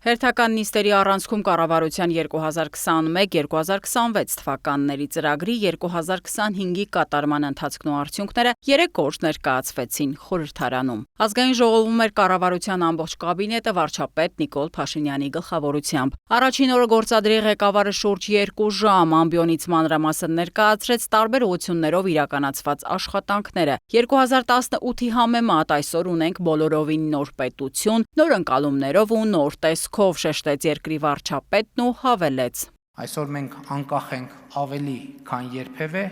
Հերթական նիստերի առանցքում կառավարության 2021-2026 թվականների ծրագրի 2025-ի կատարման ընթացքն ու արդյունքները 3 օր ներկայացվեցին խորհրդարանում։ Ազգային ժողովում էր կառավարության ամբողջ կաբինետը վարչապետ Նիկոլ Փաշինյանի գլխավորությամբ։ Առաջին օրը գործադրի ղեկավարը շուրջ 2 ժամ ամբիոնից մանրամասն ներկայացրեց տարբեր ուղղություններով իրականացված աշխատանքները։ 2018-ի համեմատ այսօր ունենք բոլորովին նոր պետություն, նոր ընկալումներով ու նոր տեսքով, շեշտեց երկրի վարչապետն ու հավելեց. Այսօր մենք անկախ ենք ավելի, քան երբևէ,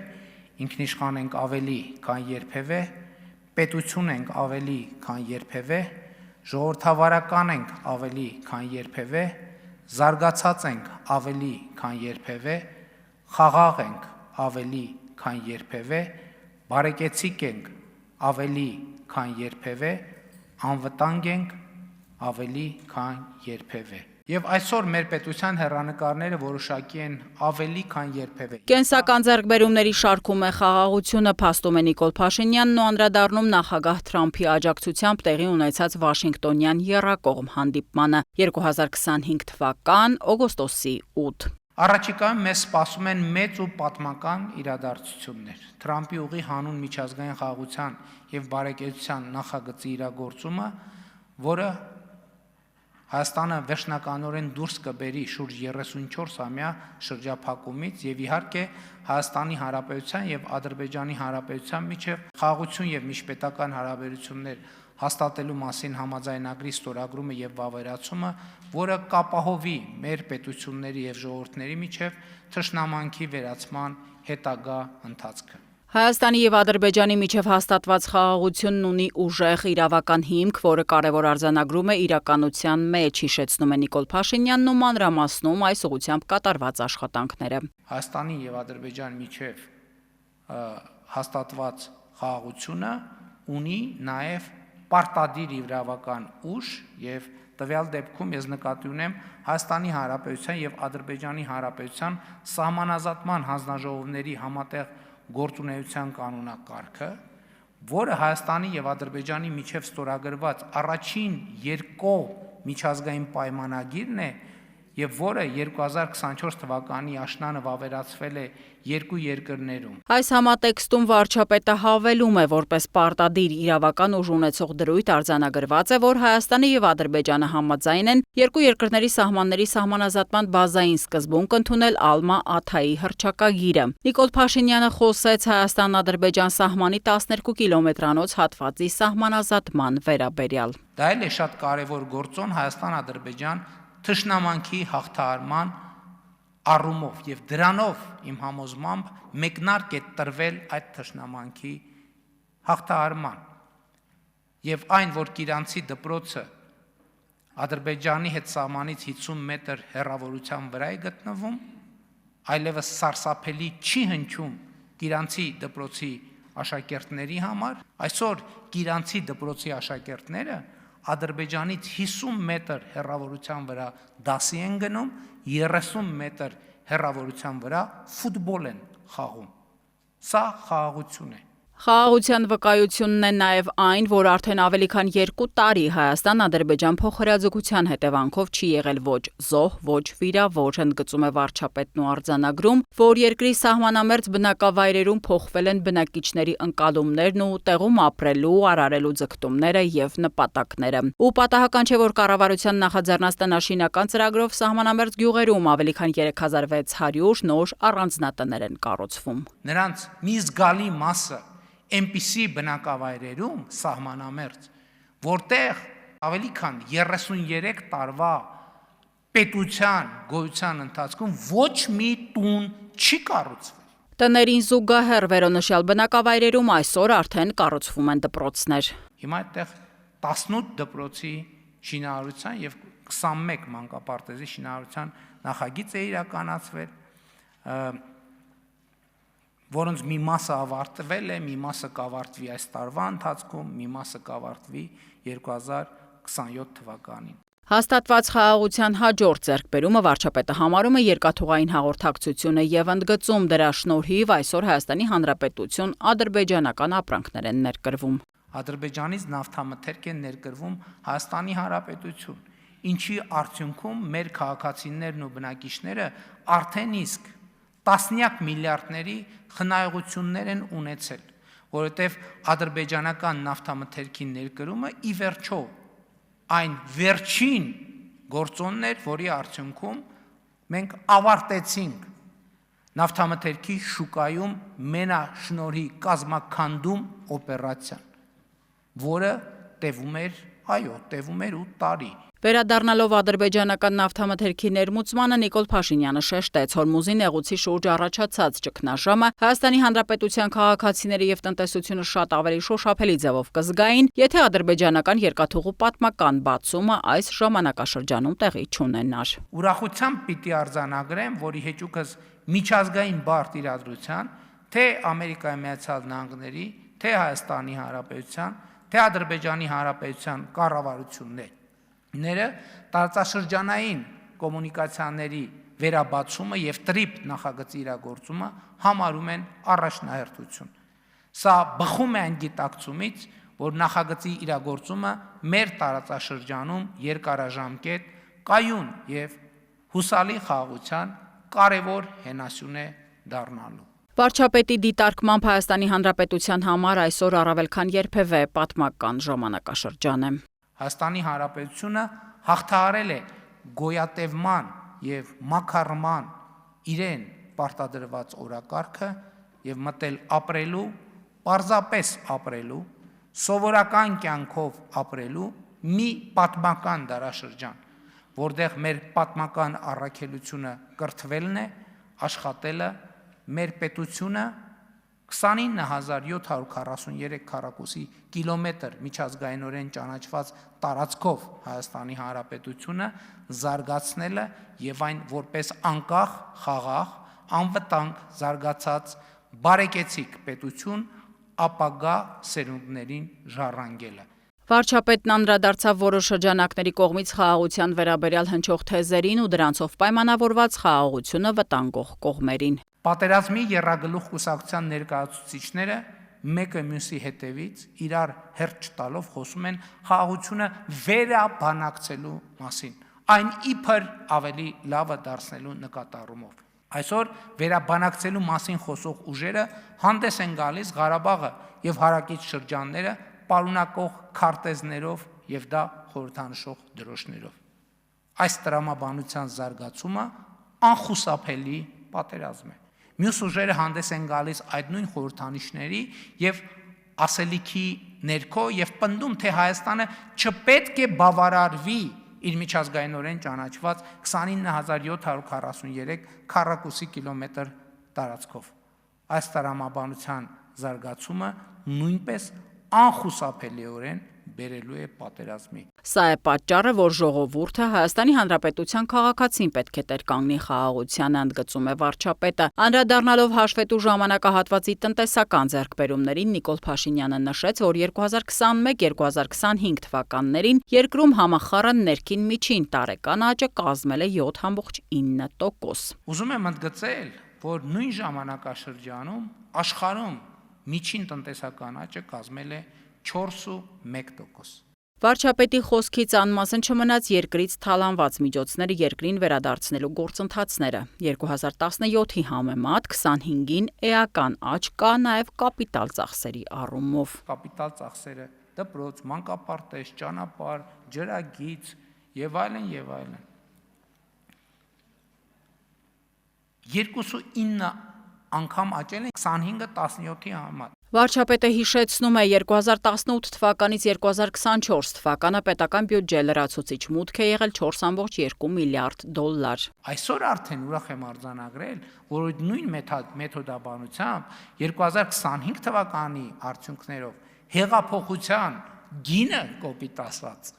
ինքնիշխան ենք ավելի, քան երբևէ, պետություն ենք ավելի, քան երբևէ, ժողովրդավարական ենք ավելի, քան երբևէ, զարգացած ենք ավելի, քան երբևէ, խաղաղ ենք ավելի, քան երբևէ, բարեկեցիկ ենք ավելի, քան երբևէ, անվտանգ ենք ավելի, քան երբևէ։ Եվ այսօր մեր պետության հեռանկարները որոշակի են ավելի, քան երբևէ։ Կենսական ձեռքբերումների շարքում է խաղաղությունը, փաստում է Նիկոլ Փաշինյանն ու անդրադառնում նախագահ Թրամփի աջակցությամբ տեղի ունեցած Վաշինգտոնյան եռակողմ հանդիպմանը 2025 թվական օգոստոսի 8։ Առաջիկայում մեզ սպասում են մեծ ու պատմական իրադարձություններ։ Թրամփի ուղի հանուն միջազգային խաղաղության եւ բարեկեցության նախագծի իրագործումը, որը Հայաստանը վերջնականորեն դուրս կբերի շուրջ 34-ամյա շրջափակումից եւ իհարկե Հայաստանի Հանրապետության եւ Ադրբեջանի Հանրապետության միջև խաղաղություն եւ միջպետական հարաբերություններ հաստատելու մասին համաձայնագրի ստորագրումը եւ վավերացումը, որը կապահովի մեր պետությունների եւ ժողովուրդների միջև թշնամանքի վերացման հետագա ընթացքը։ Հայաստանի եւ Ադրբեջանի միջև հաստատված խաղաղությունն ունի ուժեղ իրավական հիմք, որը կարևոր արձանագրում է իրականության մեջ, հիշեցնում է Նիկոլ Փաշինյանն ու մանրամասնում այս ուղղությամբ կատարված աշխատանքները։ Հայաստանի եւ Ադրբեջանի միջև հաստատված խաղաղությունը ունի նաեւ պարտադիր իրավական ուժ եւ տվյալ դեպքում ես նկատի ունեմ Հայաստանի Հանրապետության եւ Ադրբեջանի Հանրապետության սահմանազատման հանձնաժողովների համատեղ գործունեության կանոնակարգը, որը Հայաստանի եւ Ադրբեջանի միջև ստորագրված առաջին երկկողմ միջազգային պայմանագիրն է եւ որը 2024 թվականի աշնանը վավերացվել է երկու երկրներում։ Այս համատեքստում վարչապետը հավելում է, որպես պարտադիր իրավական ուժ ունեցող դրույթ արձանագրված է, որ Հայաստանը եւ Ադրբեջանը համաձայն են երկու երկրների սահմանների սահմանազատման բազային սկզբունք ընդունել Ալմա-Աթայի հռչակագիրը։ Նիկոլ Փաշինյանը խոսեց Հայաստան-Ադրբեջան սահմանի 12 կիլոմետրանոց հատվածի սահմանազատման վերաբերյալ։ Դա էլ է շատ կարևոր գործոն Հայաստան-Ադրբեջան թշնամանքի հաղթահարման առումով եւ դրանով իմ համոզմամբ մեկնարկ է տրվել այդ թշնամանքի հաղթահարման եւ այն, որ Կիրանցի դպրոցը Ադրբեջանի հետ սահմանից 50 մետր հեռավորության վրա է գտնվում, այլևս սարսափելի չի հնչում Կիրանցի դպրոցի աշակերտների համար, այսօր Կիրանցի դպրոցի աշակերտները Ադրբեջանից 50 մետր հեռավորության վրա դասի են գնում, 30 մետր հեռավորության վրա ֆուտբոլ են խաղում։ Սա խաղաղություն է։ Խաղաղության վկայությունն է նաև այն, որ արդեն ավելի քան 2 տարի Հայաստան-Ադրբեջան փոխհրաձգության հետևանքով չի եղել ոչ զոհ, ոչ վիրավոր, ընդգծում է վարչապետն ու արձանագրում, որ երկրի սահմանամերձ բնակավայրերում փոխվել են բնակիչների ընկալումներն ու տեղում ապրելու, արարելու ձգտումները եւ նպատակները։ Ու պատահական չէ, որ կառավարության նախաձեռնած տնաշինական ծրագրով սահմանամերձ գյուղերում ավելի քան 3600 նոր առանձնատներ են կառուցվում։ Նրանց մի զգալի մասը այնպիսի բնակավայրերում սահմանամերձ, որտեղ ավելի քան 33 տարվա պետության գոյության ընթացքում ոչ մի տուն չի կառուցվել։ Տներին զուգահեռ վերոնշյալ բնակավայրերում այսօր արդեն կառուցվում են դպրոցներ։ Հիմա այդտեղ 18 դպրոցի շինարարության եւ 21 մանկապարտեզի շինարարության նախագիծ է իրականացվել, որոնց մի մասը ավարտվել է, մի մասը կավարտվի այս տարվա ընթացքում, մի մասը կավարտվի 2027 թվականին։ Հաստատված խաղաղության հաջորդ ձեռքբերումը վարչապետը համարում է երկաթուղային հաղորդակցությունը եւ ընդգծում դրա շնորհիվ այսօր Հայաստանի Հանրապետություն ադրբեջանական ապրանքներ են ներկրվում։ Ադրբեջանից նավթամթերք են ներկրվում Հայաստանի Հանրապետություն ինչի արդյունքում մեր քաղաքացիներն ու բնակիչները արդեն իսկ տասնյակ միլիարդների խնայողություններ են ունեցել, որովհետև ադրբեջանական նավթամթերքի ներկրումը ի վերջո այն վերջին գործոնն էր, որի արդյունքում մենք ավարտեցինք նավթամթերքի շուկայում մենաշնորհի կազմաքանդում օպերացիան, որը տևում էր 8 տարի։ Վերադառնալով ադրբեջանական նավթամթերքի ներմուծմանը Նիկոլ Փաշինյանը շեշտեց Հորմուզի նեղուցի շուրջ առաջացած ճգնաժամը Հայաստանի Հանրապետության քաղաքացիների եւ տնտեսությունը շատ ավելի շոշափելի ձևով կզգային, եթե ադրբեջանական երկաթուղու պատմական բացումը այս ժամանակաշրջանում տեղի չունենար։ Ուրախությամբ պիտի արձանագրեմ, որի հեճուկս միջազգային բարդ իրադրության, թե Ամերիկայի Միացյալ Նահանգների, թե Հայաստանի Հանրապետության, թե Ադրբեջանի Հանրապետության կառավարությունները տարածաշրջանային կոմունիկացիաների վերաբացումը եւ տրիպ նախագծի իրագործումը համարում են առաջնահերթություն։ Սա բխում է այն գիտակցումից, որ նախագծի իրագործումը մեր տարածաշրջանում երկարաժամկետ, կայուն եւ հուսալի խաղաղության կարևոր հենասյուն է դառնալու։ Վարչապետի դիտարկմամբ Հայաստանի Հանրապետության համար այսօր առավել քան երբևէ պատմական ժամանակաշրջան է։ Հայաստանի Հանրապետությունը հաղթահարել է գոյատևման եւ մաքարման իրեն պարտադրված օրակարգը եւ մտել ապրելու, պարզապես ապրելու, սովորական կյանքով ապրելու մի պատմական դարաշրջան, որտեղ մեր պատմական առաքելությունը կրթվելն է, աշխատելը, մեր պետությունը 29743 քառակուսի կիլոմետր միջազգայինորեն ճանաչված տարածքով Հայաստանի Հանրապետությունը զարգացնելը եւ այն որպես անկախ, խաղաղ, անվտանգ, զարգացած, բարեկեցիկ պետություն ապագա սերունդներին ժառանգելը։ Վարչապետն անդրադարձավ որոշ շրջանակների կողմից խաղաղության վերաբերյալ հնչող թեզերին ու դրանցով պայմանավորված խաղաղությունը վտանգող կողմերին։ Պատերազմի եռագլուխ կուսակցության ներկայացուցիչները մեկը մյուսի հետևից իրար հերթ չտալով խոսում են խաղաղությունը վերաբանակցելու մասին, այն իբր ավելի լավը դարձնելու նկատառումով։ Այսօր վերաբանակցելու մասին խոսող ուժերը հանդես են գալիս Ղարաբաղը եւ հարակից շրջանները պարունակող քարտեզներով եւ դա խորհրդանշող դրոշներով։ Այս տրամաբանության զարգացումը անխուսափելի պատերազմ է։ Մյուս ուժերը հանդես են գալիս այդ նույն խորհրդանիշների եւ ասելիքի ներքո եւ պնդում, թե Հայաստանը չպետք է բավարարվի իր միջազգայինորեն ճանաչված 29743 քառակուսի կիլոմետր տարածքով։ Այս տրամաբանության զարգացումը նույնպես անխուսափելիորեն բերելու է պատերազմի։ Սա է պատճառը, որ ժողովուրդը Հայաստանի Հանրապետության քաղաքացին պետք է տեր կանգնի խաղաղությանը, ընդգծում է վարչապետը։ Անդրադառնալով հաշվետու ժամանակահատվածի տնտեսական ձեռքբերումներին Նիկոլ Փաշինյանը նշեց, որ 2021-2025 թվականներին երկրում համախառն ներքին միջին տարեկան աճը կազմել է 7.9%։ Ուզում եմ ընդգծել, որ նույն ժամանակաշրջանում աշխարհում միջին տնտեսական աճը կազմել է 4.1%։ Վարչապետի խոսքից անմասն չմնաց երկրից թալանված միջոցները երկրին վերադարձնելու գործընթացները։ 2017-ի համեմատ 25-ին էական աճ կա նաև կապիտալ ծախսերի առումով։ Կապիտալ ծախսերը դպրոց, մանկապարտեզ, ճանապարհ, ջրագիծ եւ այլն եւ այլն։ 29 անգամ աճել են 25-ը 17-ի համեմատ։ Վարչապետը հիշեցնում է 2018 թվականից 2024 թվականը պետական բյուջե լրացուցիչ մուտք է եղել 4.2 միլիարդ դոլար։ Այսօր արդեն ուրախ եմ արձանագրել, որ նույն մեթոդաբանությամբ 2025 թվականի արդյունքներով հեղափոխության գինը կոպիտ ասած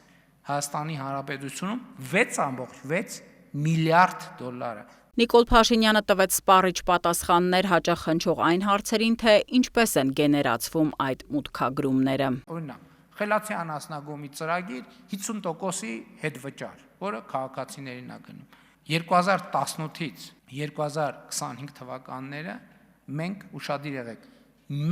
Հայաստանի Հանրապետությունում 6.6 միլիարդ դոլար է։ Նիկոլ Փաշինյանը տվեց սպառիչ պատասխաններ հաճախ հնչող այն հարցերին, թե ինչպես են գեներացվում այդ մուտքագրումները։ Օրինակ, խելացի անասնագոմի ծրագիր 50%-ի հետվճար, որը քաղաքացիներին է գնում։ 2018-ից 2025 թվականները մենք ուշադիր եղեք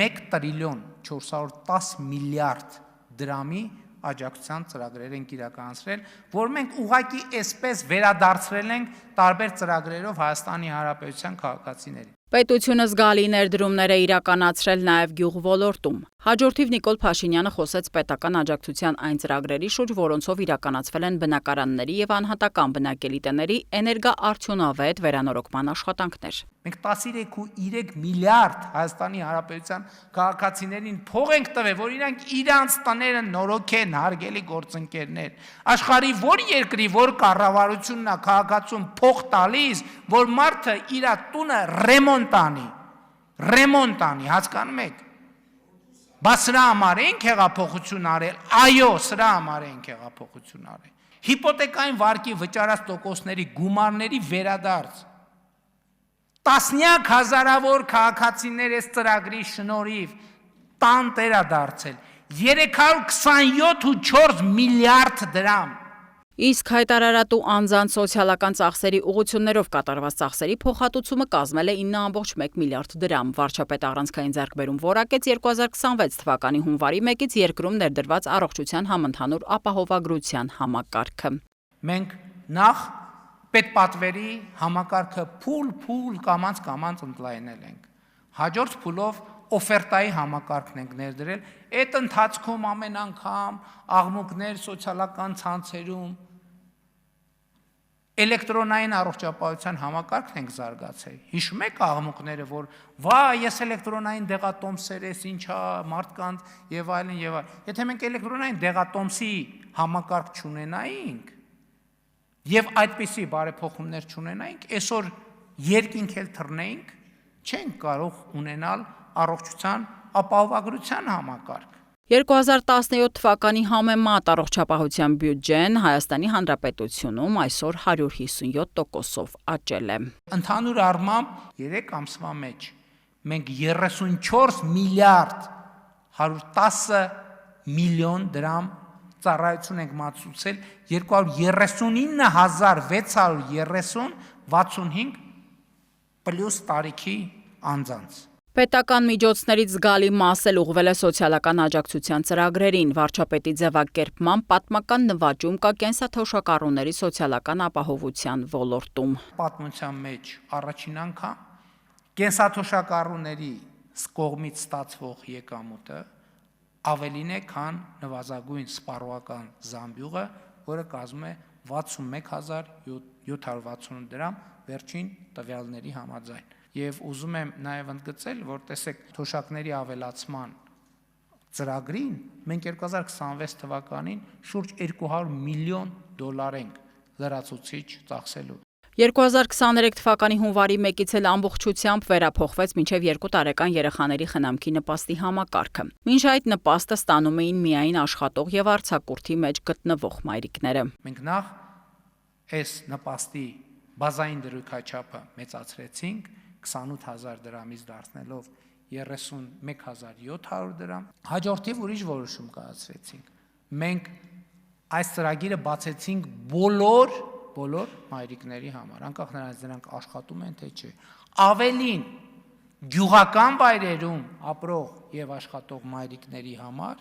1 տրիլիոն 410 միլիարդ դրամի աջակցության ծրագրեր ենք իրականացրել, որ մենք ուղղակի այսպես վերադարձրել ենք տարբեր ծրագրերով Հայաստանի Հանրապետության քաղաքացիներին։ Պետությունը զգալի ներդրումներ է իրականացրել նաև գյուղ ոլորտում։ Հաջորդիվ Նիկոլ Փաշինյանը խոսեց պետական աջակցության այն ծրագրերի շուրջ, որոնցով իրականացվել են բնակարանների եւ անհատական բնակելի տների էներգոարդյունավետ վերանորոգման աշխատանքներ։ Մենք 13.3 միլիարդ Հայաստանի Հանրապետության քաղաքացիներին փող ենք տվել, որ իրանք իրանց տները նորոգեն, հարգելի գործընկերներ։ Աշխարհի որ երկրի, որ կառավարությունն է քաղաքացուն փող տալիս, որ մարդը իր տունը ռեմոնտ անի, հասկանում եք։ Բա սրա համար ենք հեղափոխություն արել, այո, սրա համար ենք հեղափոխություն արել։ Հիպոթեկային վարկի վճարած տոկոսների գումարների վերադարձ։ Տասնյակ հազարավոր քաղաքացիներ այս ծրագրի շնորհիվ տան տերադարձել 327.4 միլիարդ դրամ։ Իսկ հայտարարատու անձանց սոցիալական ծախսերի ուղղություններով կատարված ծախսերի փոխհատուցումը կազմել է 9.1 միլիարդ դրամ։ Վարչապետ առանցքային ձեռքբերում որակեց 2026 թվականի հունվարի 1-ից երկրում ներդրված առողջության համընդհանուր ապահովագրության համակարգը։ Մենք նախ պետպատվերի համակարգը փուլ կամած ընդլայնել ենք։ Հաջորդ փուլով օֆերտայի համակարգն ենք ներդրել, այդ ընթացքում ամեն անգամ աղմուկներ սոցիալական ցանցերում էլեկտրոնային առողջապահության համակարգն ենք զարգացել։ Հիշում եք աղմուկները, որ վա, ես էլեկտրոնային դեղատոմսեր ես, ինչա, մարդկանց եւ այլն եւ այլն։ Եթե մենք էլեկտրոնային դեղատոմսի համակարգ չունենայինք եւ այդպիսի բարեփոխումներ չունենայինք, այսօր երկինք էլ թռնեինք, չենք կարող ունենալ առողջության ապահովագրության համակարգ։ 2017 թվականի համեմատ առողջապահության բյուջեն Հայաստանի Հանրապետությունում այսօր 157%-ով աճել է։ Ընդհանուր առմամբ 3 ամսվա մեջ մենք 34 միլիարդ 110 միլիոն դրամ ծառայություն ենք մատուցել 239.630 65 պլյուս տարիքի անձանց։ Պետական միջոցներից զգալի մաս էլ ուղղվել է սոցիալական աջակցության ծրագրերին։ Վարչապետի ձևակերպման պատմական նվաճում կա կենսաթոշակառուների սոցիալական ապահովության ոլորտում։ Պատմության մեջ առաջին անգամ կենսաթոշակառուների կողմից ստացվող եկամուտը ավելին է, քան նվազագույն սպառողական զամբյուղը, որը կազմում է 61760 դրամ վերջին տվյալների համաձայն։ Եվ ուզում եմ նաև ընդգծել, որ տեսեք թոշակների ավելացման ծրագրին մենք 2026 թվականին շուրջ 200 միլիոն դոլար ենք լրացուցիչ ծախսելու։ 2023 թվականի հունվարի 1-ից էլ ամբողջությամբ վերափոխվեց մինչև 2 տարեկան երեխաների խնամքի նպաստի համակարգը։ Մինչ այդ նպաստը ստանում էին միայն աշխատող եւ արձակուրդի մեջ գտնվող մայրիկները։ Մենք նախ այս նպաստի բազային դրույքաչափը մեծացրեցինք 28000 դրամից դարձնելով 31700 դրամ։ Հաջորդիվ ուրիշ որոշում կայացրեցինք։ Մենք այս ծրագիրը բացեցինք բոլոր մայրիկների համար, անկախ նրանից նրանք աշխատում են թե չէ։ Ավելին գյուղական վայրերում ապրող եւ աշխատող մայրիկների համար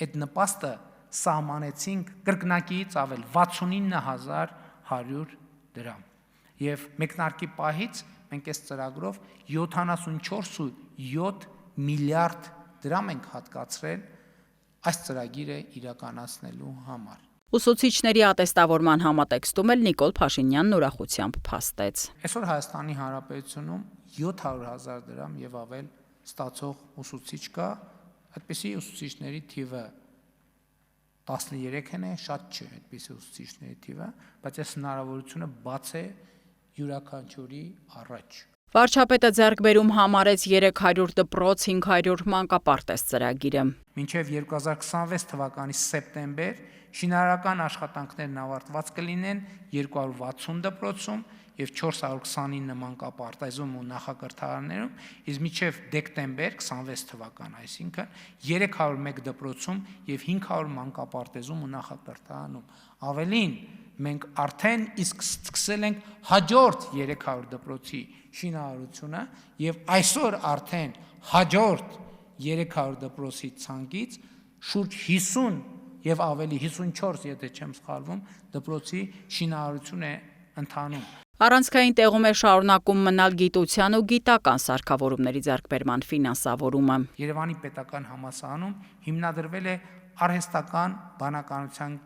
այդ նպաստը սահմանեցինք կրկնակիից ավել 69100 դրամ։ Եվ մեկնարկի պահից մենք այս ծրագրով 74.7 միլիարդ դրամ ենք հատկացրել այս ծրագիրը իրականացնելու համար։ Ուսուցիչների ատեստավորման համատեքստում էլ Նիկոլ Փաշինյանն ուրախությամբ փաստեց։ Այսօր Հայաստանի Հանրապետությունում 700.000 դրամ եւ ավել ստացող ուսուցիչ կա, այդպիսի ուսուցիչների թիվը 13-ն է, շատ չէ այդպիսի ուսուցիչների թիվը, բայց այս հնարավորությունը բաց է յուրաքանչյուրի առաջ։ Վարչապետը ձեռքբերում համարեց 300 դպրոց 500 մանկապարտեզ ծրագիրը։ Մինչև 2026 թվականի սեպտեմբեր շինարարական աշխատանքներն ավարտված կլինեն 260 դպրոցում եւ 429 մանկապարտեզում ու նախակրթարաններում, իսկ մինչև դեկտեմբեր 26 թվական, այսինքն 301 դպրոցում եւ 500 մանկապարտեզում ու նախակրթարանում։ Ավելին, մենք արդեն իսկ սկսել ենք հաջորդ 300 դպրոցի շինարարությունը եւ այսօր արդեն հաջորդ 300 դպրոցի ցանկից շուրջ 50 եւ ավելի 54, եթե չեմ սխալվում, դպրոցի շինարարություն է ընթանում։ Առանցքային տեղում է շարունակում մնալ գիտության ու գիտական սարքավորումների ձեռքբերման ֆինանսավորումը։ Երևանի պետական համալսարանում հիմնադրվել է արհեստական բանականության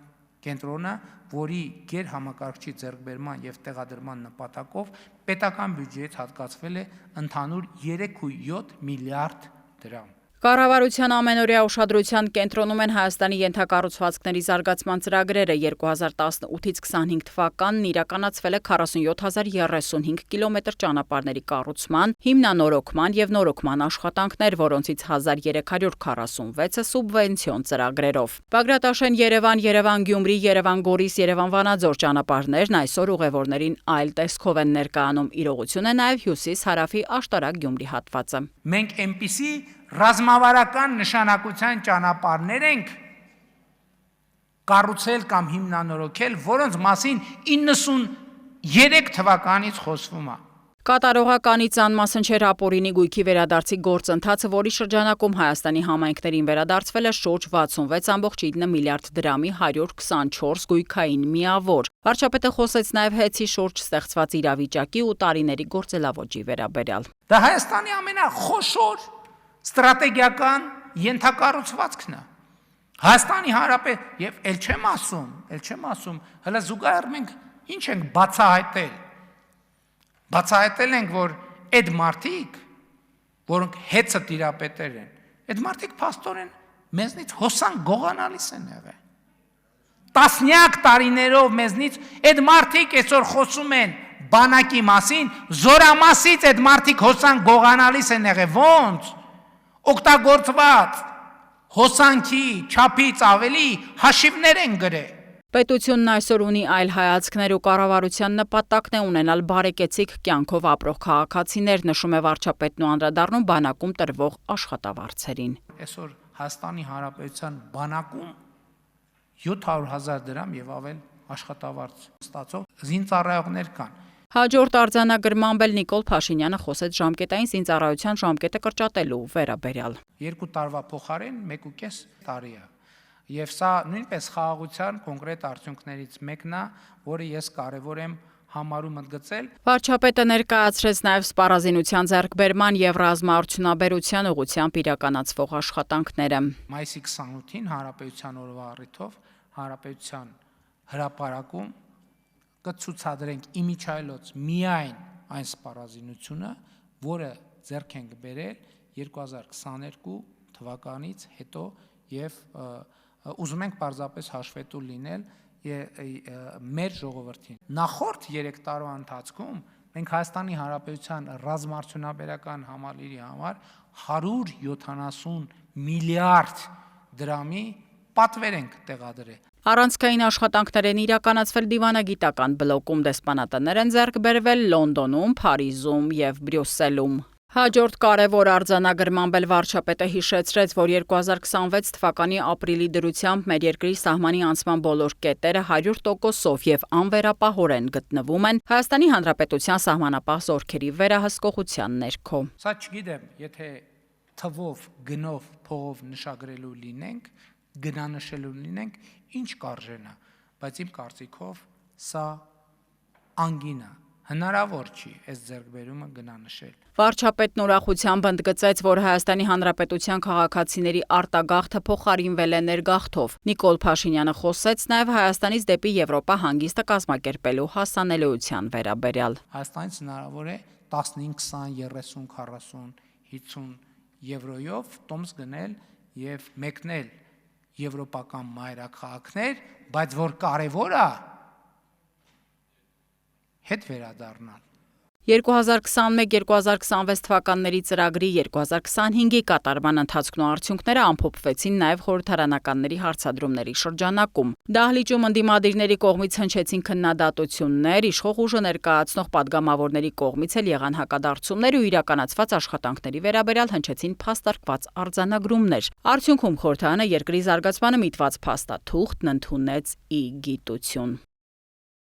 կենտրոնը, որի գերհամակարգչի ձեռքբերման եւ տեղադրման նպատակով պետական բյուջեից հատկացվել է ընդհանուր 3.7 միլիարդ դրամ։ Կառավարության ամենօրյա ուշադրության կենտրոնում են Հայաստանի ենթակառուցվածքների զարգացման ծրագրերը 2018-ից 25 թվականն իրականացվել է 47,035 կիլոմետր ճանապարհների կառուցման, հիմնանորոգման եւ նորոգման աշխատանքներ, որոնցից 1346-ը սուբվենցիոն ծրագրերով։ Բագրատաշեն Երևան, Երևան-Գյումրի, Երևան-Գորիս, Երևան-Վանաձոր ճանապարհներն այսօր ուղևորներին այլ տեսքով են ներկայանում։ Իրողություն է նաեւ Հյուսիս-Հարավի Աշտարակ-Գյումրի հատվածը։ Մենք այնպիսի ռազմավարական նշանակության ճանապարհներ ենք կառուցել կամ հիմնանորոգել, որոնց մասին 93 թվականից խոսվում է։ Կատարողականից անմասն չէր ապօրինի գույքի վերադարձի գործընթացը, որի շրջանակում Հայաստանի համայնքներին վերադարձվել է շուրջ 66,9 միլիարդ դրամի 124 գույքային միավոր։ Վարչապետը խոսեց նաև ՀԵՑ-ի շուրջ ստեղծված իրավիճակի ու տարիների գործելավոճի վերաբերյալ։ Դա Հայաստանի ամենախոշոր ստրատեգիական ենթակառուցվածքն է։ Հայաստանի Հանրապետություն եւ ել չեմ ասում, հələ զուգահեռ մենք ինչ ենք բացահայտել։ Բացահայտել ենք, որ այդ մարդիկ, որոնք հեծը տիրապետեր են, այդ մարդիկ փաստորեն մեզնից հոսանք գողանալիս են եղել։ Տասնյակ տարիներով մեզնից այդ մարդիկ այսօր խոսում են բանակի մասին, զորամասից այդ մարդիկ հոսանք գողանալիս են եղել, ոնց օգտագործված հոսանքի չափից ավելի հաշիվներ են գրել։ Պետությունն այսօր ունի այլ հայացքներ ու կառավարության նպատակն է ունենալ բարեկեցիկ կյանքով ապրող քաղաքացիներ, նշում է վարչապետն ու անդրադառնում բանակում տրվող աշխատավարձերին։ Այսօր Հայաստանի Հանրապետության բանակում 700,000 դրամ եւ ավել աշխատավարձ ստացող զինծառայողներ կան։ Հաջորդ արձանագրմամբ էլ Նիկոլ Փաշինյանը խոսեց ժամկետային զինծառայության ժամկետը կրճատելու վերաբերյալ։ 2 տարվա փոխարեն 1.5 տարի է։ Եվ սա նույնպես խաղաղության կոնկրետ արդյունքներից մեկն է, որը ես կարևոր եմ համարում ընդգծել։ Վարչապետը ներկայացրեց նաև սպառազինության ձեռքբերման եւ ռազմաարդյունաբերության ուղղությամբ իրականացվող աշխատանքները։ Մայիսի 28-ին Հանրապետության օրվա առիթով Հանրապետության հրապարակում կցուցադրենք իմիջայլոց միայն այն սպառազինությունը, որը ձեռք ենք բերել 2022 թվականից հետո եւ ուզում ենք պարզապես հաշվետու լինել մեր ժողովրդին։ Նախորդ 3 տարվա ընթացքում մենք Հայաստանի Հանրապետության ռազմաարդյունաբերական համալիրի համար 170 միլիարդ դրամի պատվեր ենք տեղադրել։ Առանցքային աշխատանքներ են իրականացվել դիվանագիտական բլոկում, դեսպանատներ են ձեռք բերվել Լոնդոնում, Փարիզում եւ Բրյուսելում։ Հաջորդ կարևոր արձանագրմամբ էլ վարչապետը հիշեցրեց, որ 2026 թվականի ապրիլի դրությամբ մեր երկրի սահմանի անցման բոլոր կետերը 100%-ով եւ անվերապահորեն գտնվում են Հայաստանի Հանրապետության սահմանապահ զորքերի վերահսկողության ներքո։ Սա չգիտեմ, եթե թվով, գնով, փողով նշագրելու լինենք, գնանշելու լինենք, ինչ կարժենա, բայց իմ կարծիքով սա անգին է։ Հնարավոր չի այս ձեռքբերումը գնանշել։ Վարչապետն ուրախությամբ ընդգծեց, որ Հայաստանի Հանրապետության քաղաքացիների արտագաղթը փոխարինվել է ներգաղթով։ Նիկոլ Փաշինյանը խոսեց նաև Հայաստանից դեպի Եվրոպա հանգիստը կազմակերպելու հասանելիության վերաբերյալ։ Հայաստանից հնարավոր է 15, 20, 30, 40, 50 եվրոյով տոմս գնել եւ մեկնել եվրոպական մայրաքաղաքներ, բայց որ կարևոր է հետ վերադառնալ։ 2021-2026 թվականների ծրագրի 2025-ի կատարման ընթացքն ու արդյունքները ամփոփվեցին նաև խորհրդարանականների հարցադրումների շրջանակում։ Դահլիճում ընդդիմադիրների կողմից հնչեցին քննադատություններ, իշխող ուժը ներկայացնող падգամավորների կողմից էլ եղան հակադարձումներ ու իրականացված աշխատանքների վերաբերյալ հնչեցին փաստարկված արձանագրումներ։ Արդյունքում խորհրդարանը երկրի զարգացմանը միտված փաստաթուղթն ընդունեց ի գիտություն։